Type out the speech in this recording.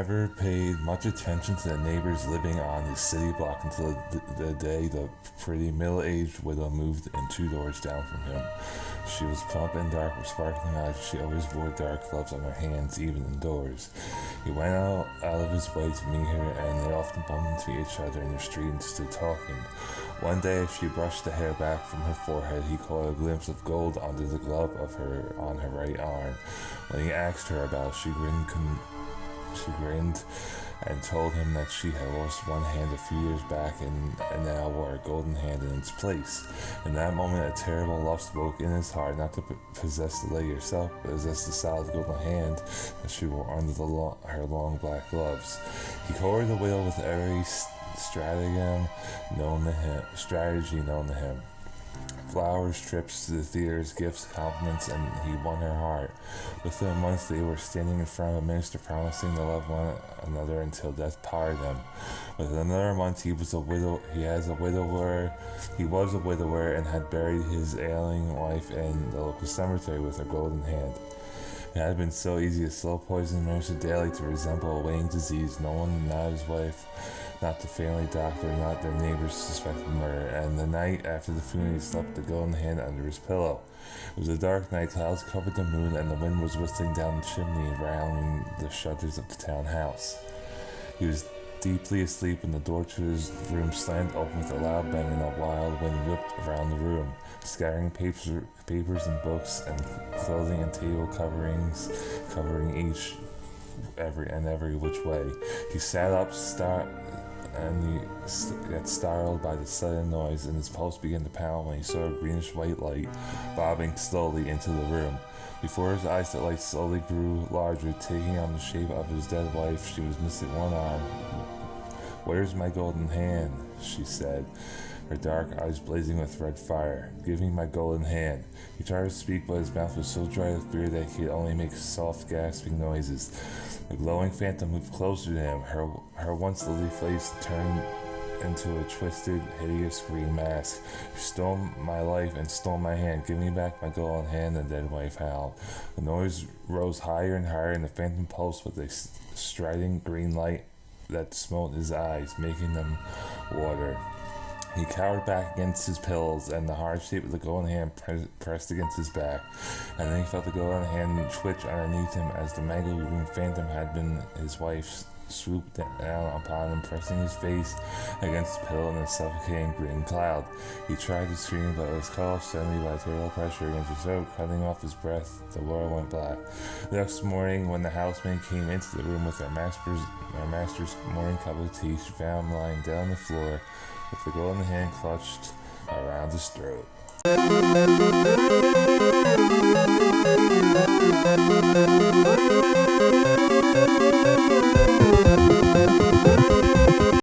never paid much attention to the neighbors living on his city block until the day the pretty middle-aged widow moved in 2 doors down from him. She was plump and dark with sparkling eyes. She always wore dark gloves on her hands, even indoors. He went out of his way to meet her, and they often bumped into each other in the street and stood talking. One day, as she brushed the hair back from her forehead, he caught a glimpse of gold under the glove of her on her right arm. When he asked her about it, she grinned and told him that she had lost one hand a few years back and now wore a golden hand in its place. In that moment, a terrible lust woke in his heart, not to possess the lady herself, but possess the solid golden hand that she wore under her long black gloves. He courted the widow with every strategy known to him. Flowers, trips to the theaters, gifts, compliments, and he won her heart. Within a month, they were standing in front of a minister promising to love one another until death parted them. Within another month, he was a widower and had buried his ailing wife in the local cemetery with her golden hand. It had been so easy to slow poison Minister Daly to resemble a waning disease. No one, not his wife, not the family doctor, not their neighbors, suspected murder. And the night after the funeral, he slept with the golden hand under his pillow. It was a dark night. Clouds covered the moon, and the wind was whistling down the chimney around the shutters of the town house. He was deeply asleep when the door to his room slammed open with a loud bang, and a wild wind whipped around the room, scattering papers and books and clothing and table coverings, covering every which way. He sat up, got startled by the sudden noise, and his pulse began to pound when he saw a greenish-white light bobbing slowly into the room. Before his eyes, the light slowly grew larger, taking on the shape of his dead wife. She was missing one arm. "Where's my golden hand?" she said, her dark eyes blazing with red fire. "Give me my golden hand." He tried to speak, but his mouth was so dry with fear that he could only make soft, gasping noises. The glowing phantom moved closer to him. Her once lovely face turned into a twisted, hideous green mask. "You stole my life and stole my hand. Give me back my golden hand," the dead wife howled. The noise rose higher and higher, and the phantom pulsed with a strident green light that smote his eyes, making them water. He cowered back against his pillows, and the hard shape of the golden hand pressed against his back. And then he felt the golden hand twitch underneath him as the mangled green phantom had been his wife's swooped down upon him, pressing his face against the pillow in a suffocating green cloud. He tried to scream, but was cut off suddenly by terrible pressure against his throat, cutting off his breath. The world went black. The next morning, when the housemaid came into the room with her master's morning cup of tea, she found him lying dead on the floor, with the golden hand clutched around his throat.